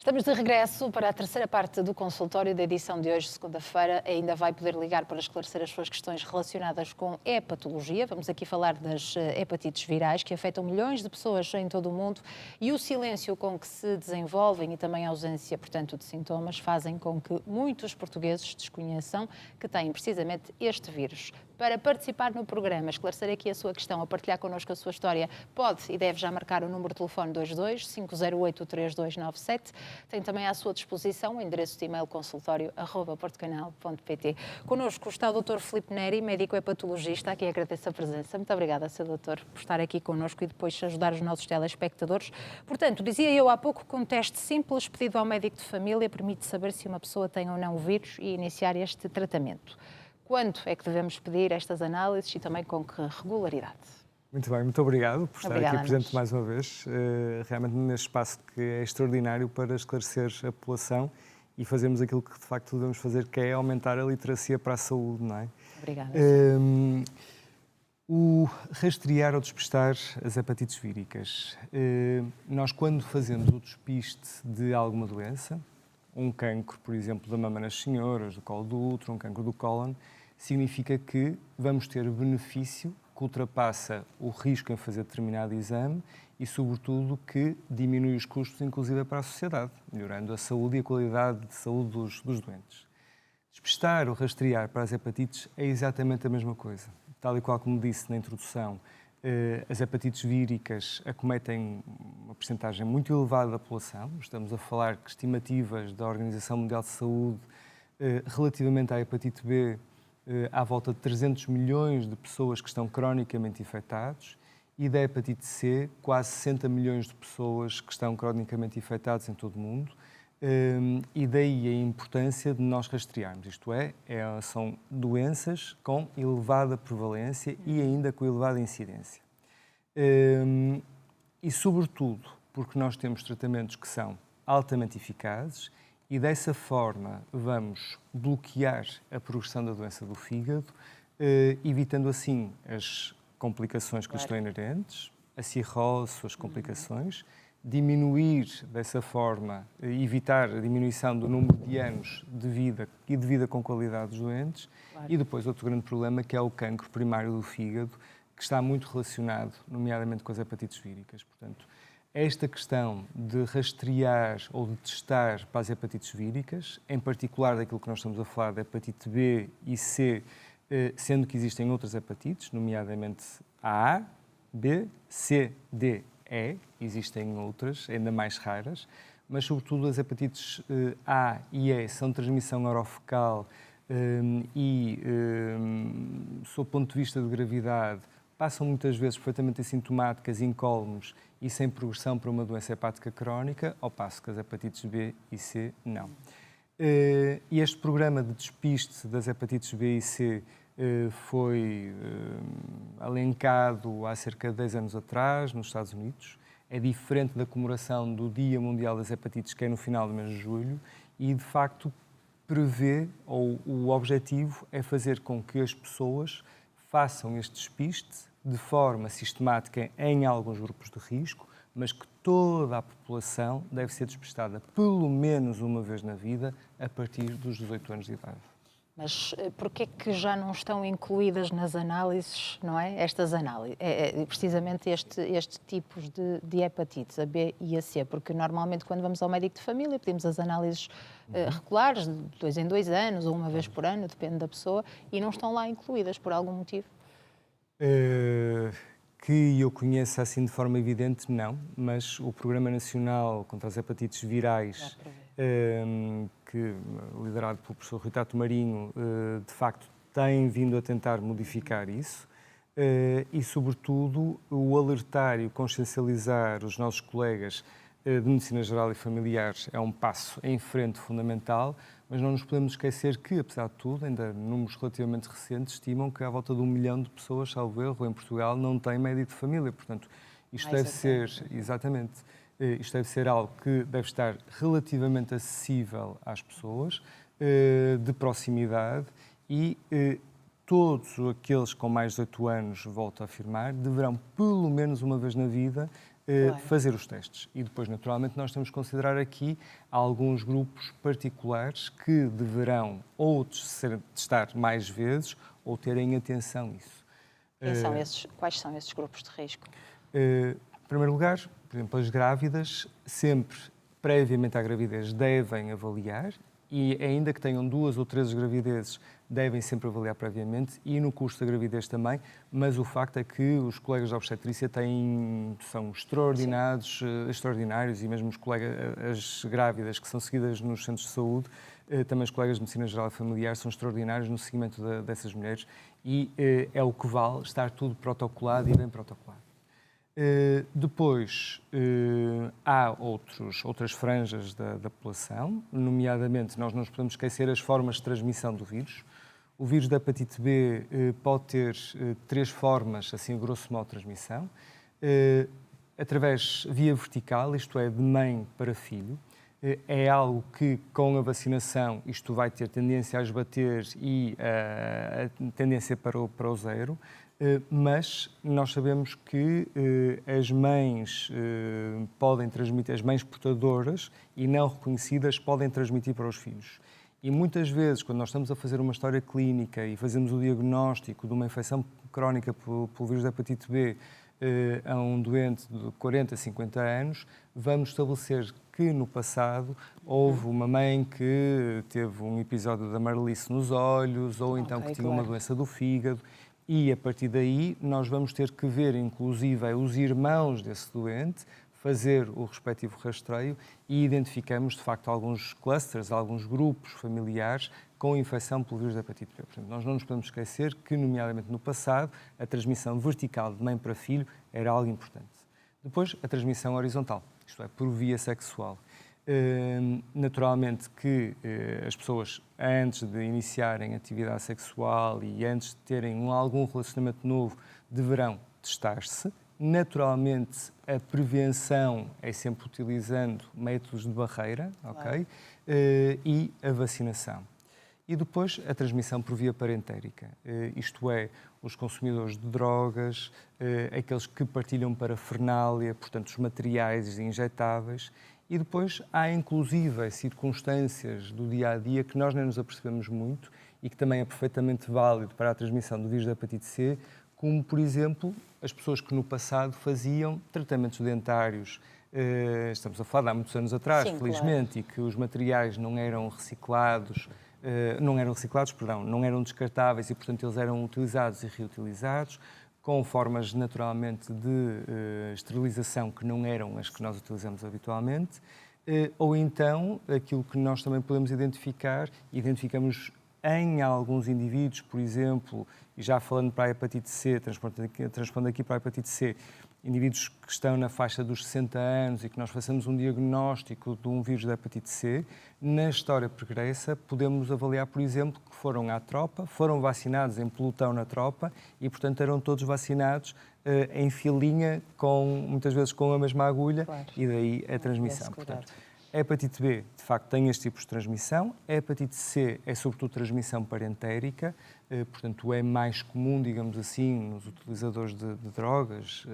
Estamos de regresso para a terceira parte do consultório da edição de hoje, segunda-feira. Ainda vai poder ligar para esclarecer as suas questões relacionadas com hepatologia. Vamos aqui falar das hepatites virais, que afetam milhões de pessoas em todo o mundo, e o silêncio com que se desenvolvem e também a ausência, portanto, de sintomas fazem com que muitos portugueses desconheçam que têm precisamente este vírus. Para participar no programa, esclarecer aqui a sua questão, a partilhar connosco a sua história, pode e deve já marcar o número de telefone 22 508 3297. Tem também à sua disposição o endereço de e-mail consultório@portocanal.pt. Connosco está o Dr. Filipe Neri, médico hepatologista, a quem agradeço a presença. Muito obrigada, Sr. Doutor, por estar aqui connosco e depois ajudar os nossos telespectadores. Portanto, dizia eu há pouco que um teste simples pedido ao médico de família permite saber se uma pessoa tem ou não o vírus e iniciar este tratamento. Quando é que devemos pedir estas análises e também com que regularidade? Muito bem, muito obrigado por estar Obrigada aqui presente mais uma vez, realmente neste espaço que é extraordinário para esclarecer a população e fazermos aquilo que de facto devemos fazer, que é aumentar a literacia para a saúde, não é? Obrigada. O rastrear ou despistar as hepatites víricas. Nós, quando fazemos o despiste de alguma doença, um cancro, por exemplo, da mama nas senhoras, do colo do útero, um cancro do cólon, significa que vamos ter benefício que ultrapassa o risco em fazer determinado exame e, sobretudo, que diminui os custos, inclusive para a sociedade, melhorando a saúde e a qualidade de saúde dos doentes. Despistar ou rastrear para as hepatites é exatamente a mesma coisa. Tal e qual como disse na introdução, as hepatites víricas acometem uma percentagem muito elevada da população. Estamos a falar que estimativas da Organização Mundial de Saúde relativamente à hepatite B, à volta de 300 milhões de pessoas que estão cronicamente infectados, e da hepatite C, quase 60 milhões de pessoas que estão cronicamente infectadas em todo o mundo, e daí a importância de nós rastrearmos, isto é, são doenças com elevada prevalência e ainda com elevada incidência. E, sobretudo, porque nós temos tratamentos que são altamente eficazes e, dessa forma, vamos bloquear a progressão da doença do fígado, evitando assim as complicações que lhe estão inerentes, a cirrose, suas complicações, diminuir dessa forma, evitar a diminuição do número de anos de vida e de vida com qualidade dos doentes, e depois outro grande problema que é o cancro primário do fígado, que está muito relacionado, nomeadamente com as hepatites víricas. Portanto, esta questão de rastrear ou de testar para as hepatites víricas, em particular daquilo que nós estamos a falar da hepatite B e C, sendo que existem outras hepatites, nomeadamente A, B, C, D, E, existem outras, ainda mais raras, mas sobretudo as hepatites A e E são de transmissão orofecal e, sob o ponto de vista de gravidade, passam muitas vezes perfeitamente assintomáticas, incólumes e sem progressão para uma doença hepática crónica, ao passo que as hepatites B e C não. E este programa de despiste das hepatites B e C foi alencado há cerca de 10 anos atrás, nos Estados Unidos. É diferente da comemoração do Dia Mundial das Hepatites, que é no final do mês de julho, e, de facto, prevê, ou o objetivo é fazer com que as pessoas façam este despiste de forma sistemática em alguns grupos de risco, mas que toda a população deve ser despistada pelo menos uma vez na vida a partir dos 18 anos de idade. Mas porquê é que já não estão incluídas nas análises, não é? Estas análises, precisamente estes tipos de hepatites, a B e a C, porque normalmente quando vamos ao médico de família pedimos as análises regulares, de 2 em 2 anos ou uma vez por ano, depende da pessoa, e não estão lá incluídas por algum motivo? Que eu conheça assim de forma evidente, não, mas o Programa Nacional contra as Hepatites Virais, liderado pelo professor Rui Tato Marinho, de facto tem vindo a tentar modificar isso e, sobretudo, o alertar e o consciencializar os nossos colegas de Medicina Geral e Familiares é um passo em frente fundamental, mas não nos podemos esquecer que, apesar de tudo, ainda números relativamente recentes estimam que à volta de 1 milhão de pessoas, salvo erro, em Portugal não tem médico de família. Portanto, isto deve ser, exatamente, isto deve ser algo que deve estar relativamente acessível às pessoas, de proximidade, e todos aqueles com mais de 18 anos, volto a afirmar, deverão, pelo menos uma vez na vida, fazer os testes. E depois, naturalmente, nós temos que considerar aqui alguns grupos particulares que deverão ou testar mais vezes ou terem atenção a isso. Quais são esses grupos de risco? Em primeiro lugar, por exemplo, as grávidas, sempre previamente à gravidez, devem avaliar, e ainda que tenham 2 ou 3 gravidezes, devem sempre avaliar previamente, e no curso da gravidez também, mas o facto é que os colegas de obstetrícia são extraordinários, e mesmo as grávidas que são seguidas nos centros de saúde, também os colegas de Medicina Geral e Familiar são extraordinários no seguimento dessas mulheres, e é o que vale estar tudo protocolado e bem protocolado. Depois, há outras franjas da população, nomeadamente, nós não nos podemos esquecer as formas de transmissão do vírus. O vírus da hepatite B pode ter 3 formas, assim, a grosso modo, de transmissão. Através via vertical, isto é, de mãe para filho. É algo que, com a vacinação, isto vai ter tendência a esbater e a tendência para o zero. Mas nós sabemos que as mães podem transmitir, as mães portadoras e não reconhecidas podem transmitir para os filhos. E muitas vezes, quando nós estamos a fazer uma história clínica e fazemos o diagnóstico de uma infecção crónica pelo vírus da hepatite B a um doente de 40, 50 anos, vamos estabelecer que no passado houve uma mãe que teve um episódio de amarelice nos olhos ou então que tinha uma doença do fígado. E, a partir daí, nós vamos ter que ver, inclusive, os irmãos desse doente, fazer o respectivo rastreio e identificamos, de facto, alguns clusters, alguns grupos familiares com infecção pelo vírus da hepatite B. Portanto, nós não nos podemos esquecer que, nomeadamente no passado, a transmissão vertical de mãe para filho era algo importante. Depois, a transmissão horizontal, isto é, por via sexual. Naturalmente que as pessoas, antes de iniciarem atividade sexual e antes de terem algum relacionamento novo, deverão testar-se. Naturalmente, a prevenção é sempre utilizando métodos de barreira, ok? E a vacinação. E depois a transmissão por via parentérica, isto é, os consumidores de drogas, aqueles que partilham parafernália, portanto, os materiais injetáveis. E depois há, inclusive, circunstâncias do dia-a-dia que nós nem nos apercebemos muito e que também é perfeitamente válido para a transmissão do vírus da hepatite C, como, por exemplo, as pessoas que no passado faziam tratamentos dentários, estamos a falar de há muitos anos atrás, sim, felizmente, claro. E que os materiais não eram reciclados, não eram descartáveis e, portanto, eles eram utilizados e reutilizados, com formas naturalmente de esterilização que não eram as que nós utilizamos habitualmente, ou então aquilo que nós também podemos identificamos em alguns indivíduos, por exemplo, e já falando para a hepatite C, transpondo aqui para a hepatite C, indivíduos que estão na faixa dos 60 anos e que nós façamos um diagnóstico de um vírus da hepatite C, na história pregressa podemos avaliar, por exemplo, que foram à tropa, foram vacinados em pelotão na tropa e, portanto, eram todos vacinados em filinha, muitas vezes com a mesma agulha, claro. E daí a transmissão. Portanto, a hepatite B, de facto, tem estes tipos de transmissão. A hepatite C é, sobretudo, transmissão parentérica, portanto, é mais comum, digamos assim, nos utilizadores de drogas,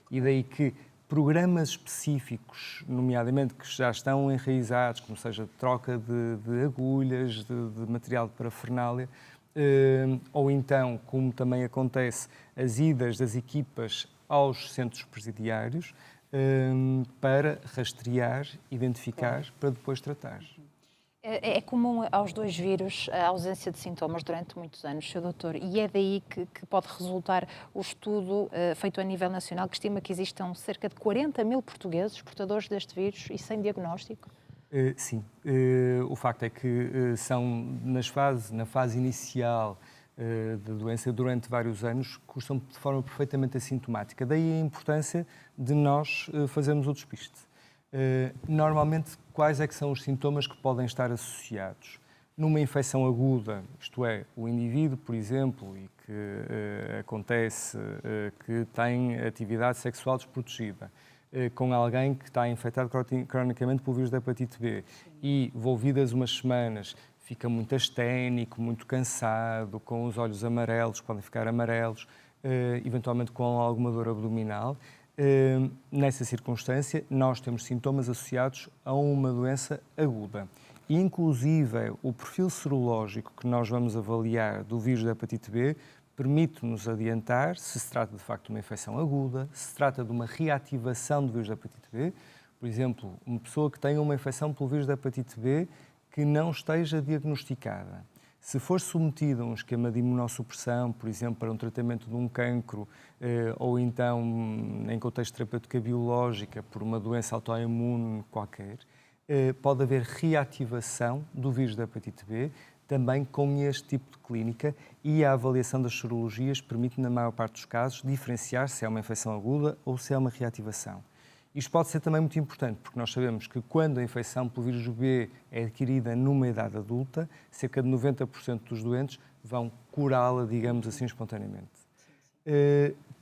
e daí que programas específicos, nomeadamente que já estão enraizados, como seja troca de agulhas, de material de parafernália, ou então, como também acontece, as idas das equipas aos centros presidiários, para rastrear, identificar, para depois tratar. É comum aos 2 vírus a ausência de sintomas durante muitos anos, Sr. Doutor, e é daí que pode resultar o estudo feito a nível nacional, que estima que existam cerca de 40 mil portugueses portadores deste vírus e sem diagnóstico? Sim. O facto é que são, na fase inicial da doença, durante vários anos, cursam de forma perfeitamente assintomática. Daí a importância de nós fazermos o despiste. Normalmente, quais é que são os sintomas que podem estar associados? Numa infecção aguda, isto é, o indivíduo, por exemplo, e que acontece que tem atividade sexual desprotegida, com alguém que está infectado cronicamente pelo vírus da hepatite B e, envolvidas umas semanas, fica muito asténico, muito cansado, com os olhos amarelos, podem ficar amarelos, eventualmente com alguma dor abdominal. Nessa circunstância, nós temos sintomas associados a uma doença aguda. Inclusive, o perfil serológico que nós vamos avaliar do vírus da hepatite B permite-nos adiantar se se trata de facto de uma infecção aguda, se trata de uma reativação do vírus da hepatite B. Por exemplo, uma pessoa que tenha uma infecção pelo vírus da hepatite B que não esteja diagnosticada. Se for submetida a um esquema de imunossupressão, por exemplo, para um tratamento de um cancro, ou então em contexto de terapêutica biológica, por uma doença autoimune qualquer, pode haver reativação do vírus da hepatite B, também com este tipo de clínica, e a avaliação das sorologias permite, na maior parte dos casos, diferenciar se é uma infecção aguda ou se é uma reativação. Isto pode ser também muito importante, porque nós sabemos que quando a infecção pelo vírus B é adquirida numa idade adulta, cerca de 90% dos doentes vão curá-la, digamos assim, espontaneamente.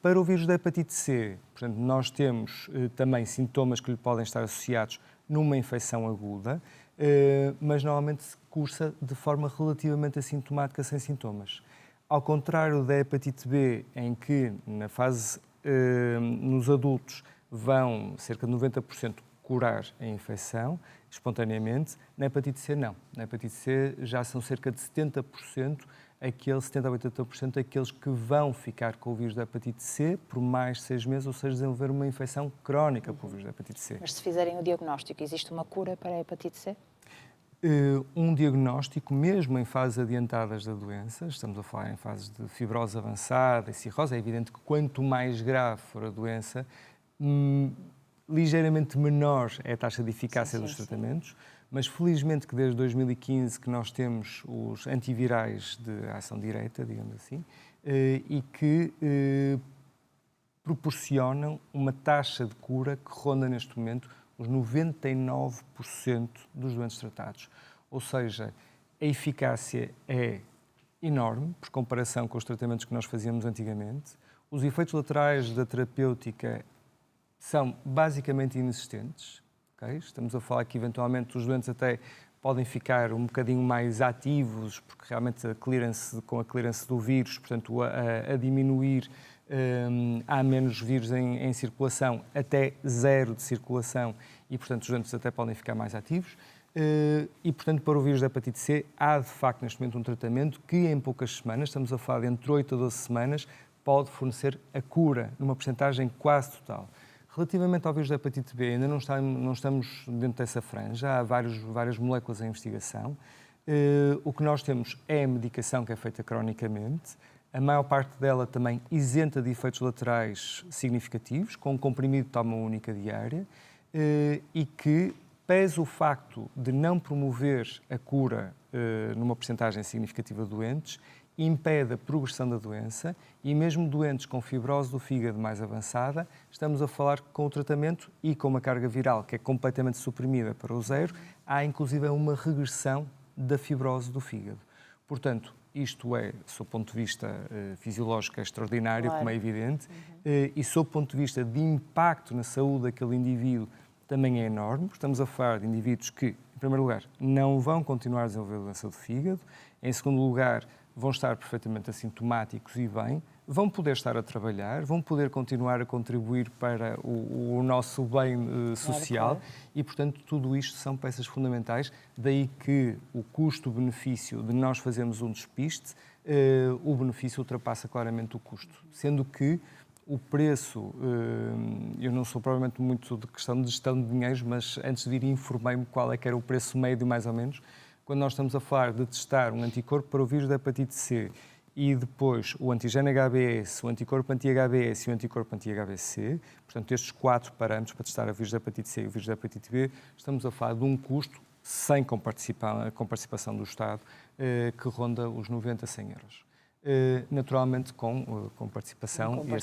Para o vírus da hepatite C, portanto, nós temos também sintomas que lhe podem estar associados numa infecção aguda, mas normalmente se cursa de forma relativamente assintomática, sem sintomas. Ao contrário da hepatite B, em que na fase nos adultos vão cerca de 90% curar a infecção espontaneamente, na hepatite C não. Na hepatite C já são cerca de 70% a 80% aqueles que vão ficar com o vírus da hepatite C por mais de 6 meses, ou seja, desenvolver uma infecção crónica pelo vírus da hepatite C. Mas se fizerem o diagnóstico, existe uma cura para a hepatite C? Um diagnóstico, mesmo em fases adiantadas da doença, estamos a falar em fases de fibrose avançada e cirrose, é evidente que quanto mais grave for a doença, ligeiramente menor é a taxa de eficácia dos tratamentos, mas felizmente que desde 2015 que nós temos os antivirais de ação direta, digamos assim, e que proporcionam uma taxa de cura que ronda neste momento os 99% dos doentes tratados. Ou seja, a eficácia é enorme, por comparação com os tratamentos que nós fazíamos antigamente. Os efeitos laterais da terapêutica são basicamente inexistentes. Okay? Estamos a falar que, eventualmente, os doentes até podem ficar um bocadinho mais ativos, porque realmente com a clearance do vírus, portanto, a diminuir, há menos vírus em circulação, até zero de circulação, e, portanto, os doentes até podem ficar mais ativos. E, portanto, para o vírus da hepatite C, há, de facto, neste momento, um tratamento que, em poucas semanas, estamos a falar de entre 8 a 12 semanas, pode fornecer a cura, numa percentagem quase total. Relativamente ao vírus da hepatite B, ainda não estamos dentro dessa franja, há várias moléculas em investigação. O que nós temos é a medicação que é feita cronicamente, a maior parte dela também isenta de efeitos laterais significativos, com um comprimido de toma única diária, e que, pese o facto de não promover a cura numa percentagem significativa de doentes, impede a progressão da doença, e mesmo doentes com fibrose do fígado mais avançada, estamos a falar que com o tratamento e com uma carga viral que é completamente suprimida para o zero, há inclusive uma regressão da fibrose do fígado. Portanto, isto é, sob o ponto de vista fisiológico, é extraordinário, claro, como é evidente, e sob o ponto de vista de impacto na saúde daquele indivíduo também é enorme. Estamos a falar de indivíduos que, em primeiro lugar, não vão continuar a desenvolver doença do fígado, em segundo lugar, vão estar perfeitamente assintomáticos e bem, vão poder estar a trabalhar, vão poder continuar a contribuir para o nosso bem social, claro. E, portanto, tudo isto são peças fundamentais, daí que o custo-benefício de nós fazermos um despiste, o benefício ultrapassa claramente o custo, sendo que o preço, eu não sou provavelmente muito de questão de gestão de dinheiros, mas antes de vir informei-me qual é que era o preço médio, mais ou menos, quando nós estamos a falar de testar um anticorpo para o vírus da hepatite C e depois o antigene HBS, o anticorpo anti-HBS e o anticorpo anti-HBC, portanto, estes 4 parâmetros para testar o vírus da hepatite C e o vírus da hepatite B, estamos a falar de um custo, sem com participação do Estado, que ronda os 90 a 100 euros. Naturalmente com participação, claro.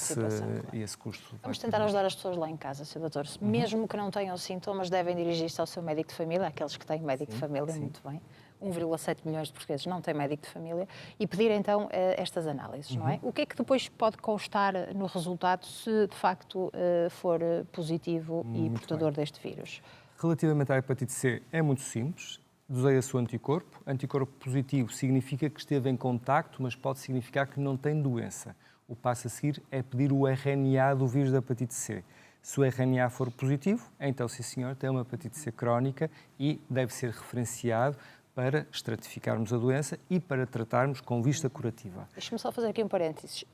E esse custo. Vamos tentar ajudar as pessoas lá em casa, Sr. Doutor. Mesmo que não tenham sintomas, devem dirigir-se ao seu médico de família, aqueles que têm médico de família, muito bem. 1,7 milhões de portugueses não têm médico de família, e pedir então estas análises, não é? O que é que depois pode constar no resultado se de facto for positivo e portador deste vírus? Relativamente à hepatite C, é muito simples. Doseia-se o anticorpo. Anticorpo positivo significa que esteve em contacto, mas pode significar que não tem doença. O passo a seguir é pedir o RNA do vírus da hepatite C. Se o RNA for positivo, então, sim senhor, tem uma hepatite C crónica e deve ser referenciado para estratificarmos a doença e para tratarmos com vista curativa. Deixa-me só fazer aqui um parênteses.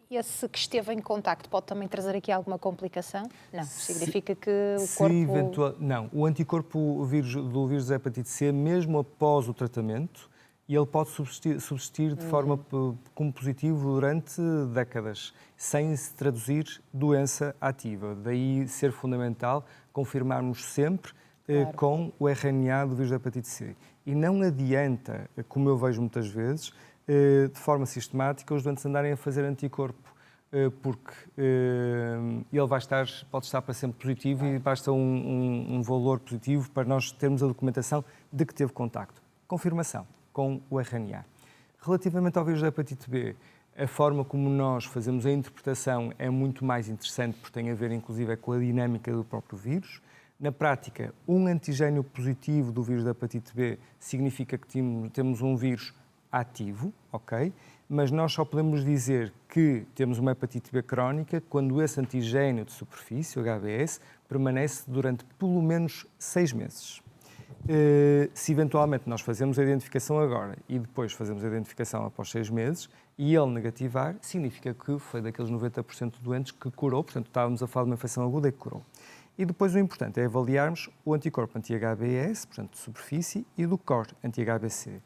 Esse que esteve em contacto pode também trazer aqui alguma complicação? Não, significa que o corpo... Não, o anticorpo do vírus da hepatite C, mesmo após o tratamento, ele pode subsistir de forma como positivo durante décadas, sem se traduzir doença ativa. Daí ser fundamental confirmarmos sempre com o RNA do vírus da hepatite C. E não adianta, como eu vejo muitas vezes, de forma sistemática, os doentes andarem a fazer anticorpo, porque ele pode estar para sempre positivo e basta um valor positivo para nós termos a documentação de que teve contacto. Confirmação com o RNA. Relativamente ao vírus da hepatite B, a forma como nós fazemos a interpretação é muito mais interessante, porque tem a ver, inclusive, com a dinâmica do próprio vírus. Na prática, um antigênio positivo do vírus da hepatite B significa que temos um vírus ativo, ok? Mas nós só podemos dizer que temos uma hepatite B crónica quando esse antigênio de superfície, o HBS, permanece durante pelo menos 6 meses. Se eventualmente nós fazemos a identificação agora e depois fazemos a identificação após 6 meses e ele negativar, significa que foi daqueles 90% de doentes que curou, portanto estávamos a falar de uma infecção aguda e que curou. E depois o importante é avaliarmos o anticorpo anti-HBS, portanto de superfície, e do core anti-HBC.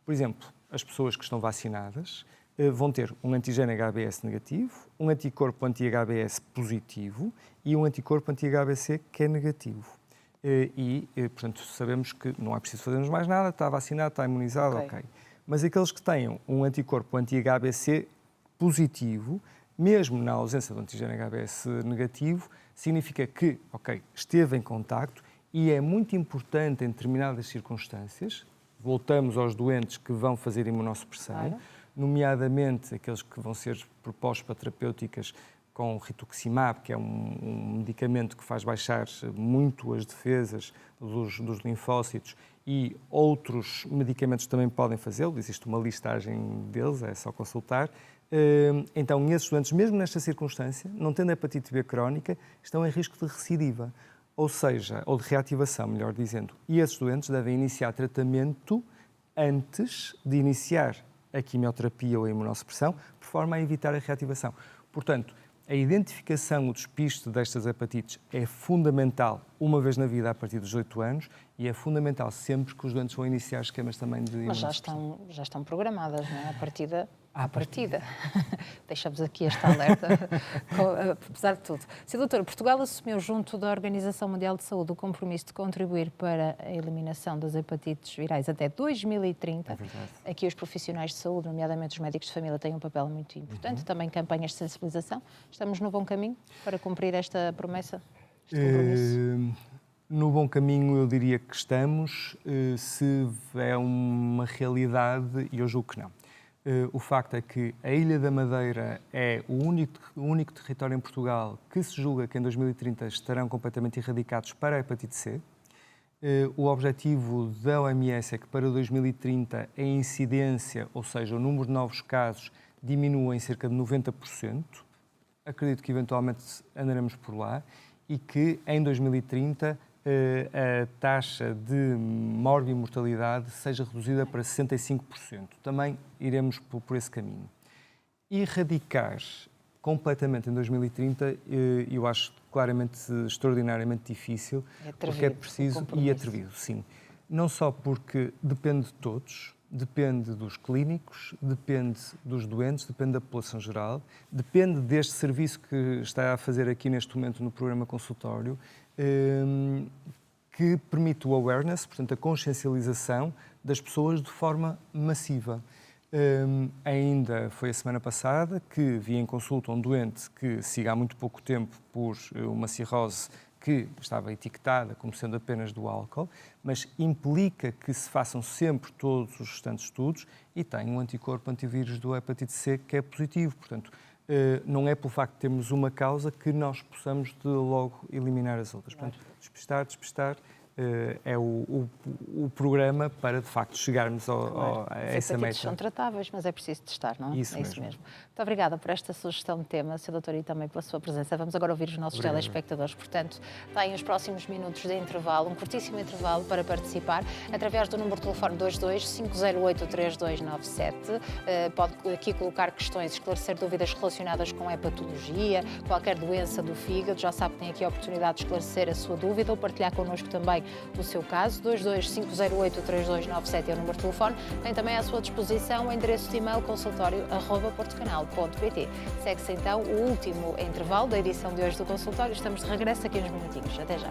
Por exemplo, as pessoas que estão vacinadas vão ter um antigênio HBS negativo, um anticorpo anti-HBS positivo e um anticorpo anti-HBC que é negativo. Portanto, sabemos que não é preciso fazermos mais nada, está vacinado, está imunizado, ok. Mas aqueles que tenham um anticorpo anti-HBC positivo, mesmo na ausência do antigênio HBS negativo, significa que, ok, esteve em contacto e é muito importante em determinadas circunstâncias, voltamos aos doentes que vão fazer imunossupressão, nomeadamente aqueles que vão ser propostos para terapêuticas com rituximab, que é um medicamento que faz baixar muito as defesas dos linfócitos, e outros medicamentos também podem fazê-lo, existe uma listagem deles, é só consultar. Então, esses doentes, mesmo nesta circunstância, não tendo hepatite B crónica, estão em risco de recidiva, ou seja, ou de reativação, melhor dizendo. E esses doentes devem iniciar tratamento antes de iniciar a quimioterapia ou a imunossupressão, por forma a evitar a reativação. Portanto, a identificação, o despiste destas hepatites é fundamental uma vez na vida a partir dos 18 anos e é fundamental sempre que os doentes vão iniciar esquemas também de imunossupressão. Mas já estão programadas, não é? À partida. Deixamos aqui esta alerta, apesar de tudo. Sr. Doutor, Portugal assumiu junto da Organização Mundial de Saúde o compromisso de contribuir para a eliminação das hepatites virais até 2030. É verdade. Aqui os profissionais de saúde, nomeadamente os médicos de família, têm um papel muito importante, também campanhas de sensibilização. Estamos no bom caminho para cumprir esta promessa, este compromisso? No bom caminho eu diria que estamos, se é uma realidade, e eu julgo que não. O facto é que a Ilha da Madeira é o único território em Portugal que se julga que em 2030 estarão completamente erradicados para a hepatite C. O objetivo da OMS é que para 2030 a incidência, ou seja, o número de novos casos, diminua em cerca de 90%. Acredito que eventualmente andaremos por lá e que em 2030 a taxa de morbimortalidade seja reduzida para 65%. Também iremos por esse caminho. Erradicar completamente em 2030, eu acho claramente extraordinariamente difícil, porque é preciso e atrevido, sim. Não só porque depende de todos, depende dos clínicos, depende dos doentes, depende da população geral, depende deste serviço que está a fazer aqui neste momento no programa consultório, que permite o awareness, portanto a consciencialização das pessoas de forma massiva. Ainda foi a semana passada que vi em consulta um doente que siga há muito pouco tempo por uma cirrose que estava etiquetada como sendo apenas do álcool, mas implica que se façam sempre todos os restantes estudos e tem um anticorpo antivírus do hepatite C que é positivo. Portanto, não é pelo facto de termos uma causa que nós possamos de logo eliminar as outras. Portanto, despistar, é o programa para, de facto, chegarmos a essa meta. Os hepatites são tratáveis, mas é preciso testar, não é? Isso é isso mesmo. mesmo. Muito obrigada por esta sugestão de tema, Sr. Doutor, e também pela sua presença. Vamos agora ouvir os nossos telespectadores. Portanto, têm os próximos minutos de intervalo, um curtíssimo intervalo para participar, através do número de telefone 22-508-3297. Pode aqui colocar questões, esclarecer dúvidas relacionadas com hepatologia, qualquer doença do fígado. Já sabe que tem aqui a oportunidade de esclarecer a sua dúvida ou partilhar connosco também o seu caso. 22-508-3297 é o número de telefone. Tem também à sua disposição o endereço de e-mail consultório@portocanal.pt. Segue-se então o último intervalo da edição de hoje do consultório. Estamos de regresso aqui uns minutinhos. Até já.